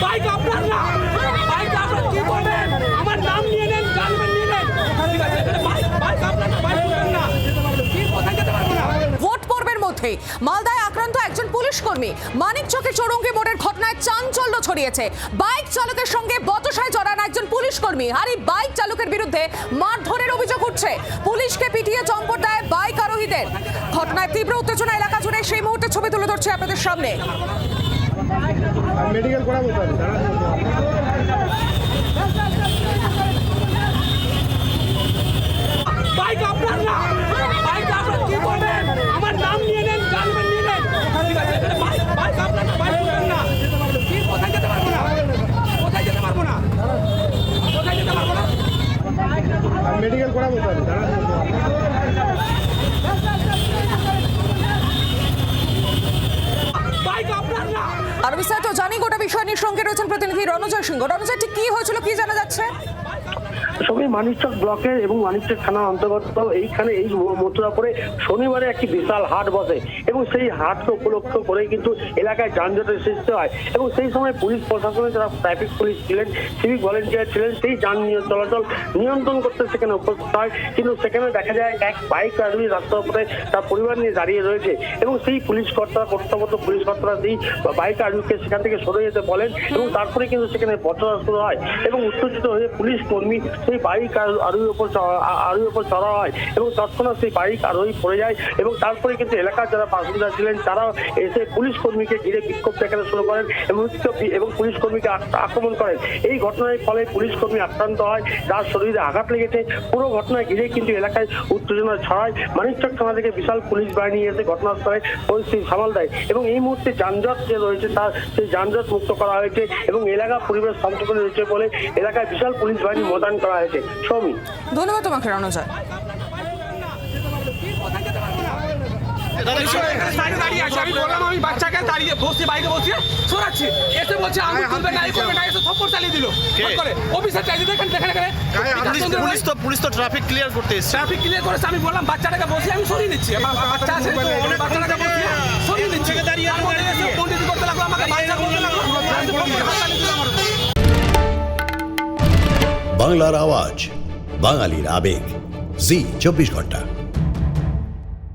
Bike আপনার না, bike আপনার কি করবেন? আমার নাম নিয়ে নেন, জানবেন নিয়ে নেন, ঠিক আছে? বাইক আপনার না, বাইক আপনার না, কি কোথায় যেতে পারবো না। ভোট পর্বের মধ্যে মালদায় আক্রান্ত একজন পুলিশ কর্মী। মানিকচকে চৌরঙ্গি মোড়ের ঘটনায় চাঞ্চল্য ছড়িয়েছে। বাইক চালকের সঙ্গে বচসায় জড়ান একজন পুলিশ কর্মী, আর এই বাইক চালকের বিরুদ্ধে মারধরের অভিযোগ উঠছে। পুলিশকে পিটিয়ে চম্পট দেয় বাইক আরোহীদের। ঘটনায় তীব্র উত্তেজনা এলাকা জুড়ে। সেই মুহূর্তে ছবি তুলে ধরছে আপনাদের সামনে। মেডিকেল করাবো স্যার। বাইক আপনার না, বাইক আপনার কি করবেন? আমার নাম নিয়ে নেন, জানবেন নিয়ে নেন, ঠিক আছে? বাইক আপনার না, বাইক আপনার না, কি কোথায় যেতে পারবো না, কোথায় যেতে পারবো না, কোথায় যেতে পারবো না। মেডিকেল করাবো স্যার। বাইক আপনার না। আরো বিস্তারিত জানি গোটা বিষয় নিয়ে সঙ্গে রয়েছেন প্রতিনিধি রণজয় সিংহ। রণজয়, ঠিক কি হয়েছিল, কি জানা যাচ্ছে? সবই মানিকচক ব্লকের এবং মানিকচক থানার অন্তর্গত এইখানে এই মথুরাপুরে শনিবারে একটি বিশাল হাট বসে এবং সেই হাটকে উপলক্ষ করে কিন্তু এলাকায় যানজটের সৃষ্টি হয় এবং সেই সময় পুলিশ প্রশাসনে যারা ট্রাফিক পুলিশ ছিলেন, সিভিক ভলেন্টিয়ার ছিলেন, সেই যান চলাচল নিয়ন্ত্রণ করতে সেখানে উপস্থিত হয়। কিন্তু সেখানে দেখা যায় এক বাইক আরোহী রাস্তার উপরে তার পরিবার নিয়ে দাঁড়িয়ে রয়েছে এবং সেই পুলিশ কর্তারা, কর্তব্যরত পুলিশ কর্তারা সেই বাইক আরোহীকে সেখান থেকে সরে যেতে বলেন এবং তারপরে কিন্তু সেখানে বচসা শুরু হয় এবং উত্তেজিত হয়ে পুলিশ কর্মী সেই বাইক আরোহীর উপর চড়া হয় এবং তৎক্ষণাৎ সেই বাইক আরোহী পড়ে যায় এবং তারপরে কিন্তু এলাকার যারা বাসিন্দা ছিলেন তারা এসে পুলিশ কর্মীকে ঘিরে বিক্ষোভ দেখানো শুরু করেন এবং পুলিশ কর্মীকে আক্রমণ করেন। এই ঘটনার ফলে পুলিশ কর্মী আক্রান্ত হয়, তার শরীরে আঘাত লেগেছে। পুরো ঘটনায় ঘিরে কিন্তু এলাকায় উত্তেজনা ছড়ায়। মানিকচক থানা থেকে বিশাল পুলিশ বাহিনী এসে ঘটনাস্থলে পরিস্থিতি সামাল দেয় এবং এই মুহূর্তে যানজট যে রয়েছে তার সেই যানজট মুক্ত করা হয়েছে এবং এলাকা পরিবেশ শান্ত রয়েছে বলে এলাকায় বিশাল পুলিশ বাহিনী মোতায়েন করা হয়েছে। সৌমি, ধন্যবাদ তোমাকে রণজয়। আমি বললাম আমি বাচ্চাকে দাঁড়িয়ে বসে বাইকে বসিয়ে সরাচ্ছি, এসে বলছে আমি করবে না, করবে না, এসে থপ্পড় চালিয়ে দিল। অফিসার চালিয়ে দেখেন, পুলিশ তো ট্রাফিক ক্লিয়ার করতে এসেছে। ট্রাফিক ক্লিয়ার করেছে। আমি বললাম বাচ্চাটাকে বসিয়ে আমি সরিয়ে নিচ্ছি, বাচ্চা আছে বাচ্চাটাকে বসিয়ে সরিয়ে নিচ্ছি। পন্ডিতি করতে লাগলো, আমাকে বাচ্চা করতে লাগলো, বাংলার আওয়াজ, বাঙালির আবেগ, জি 24 ঘন্টা।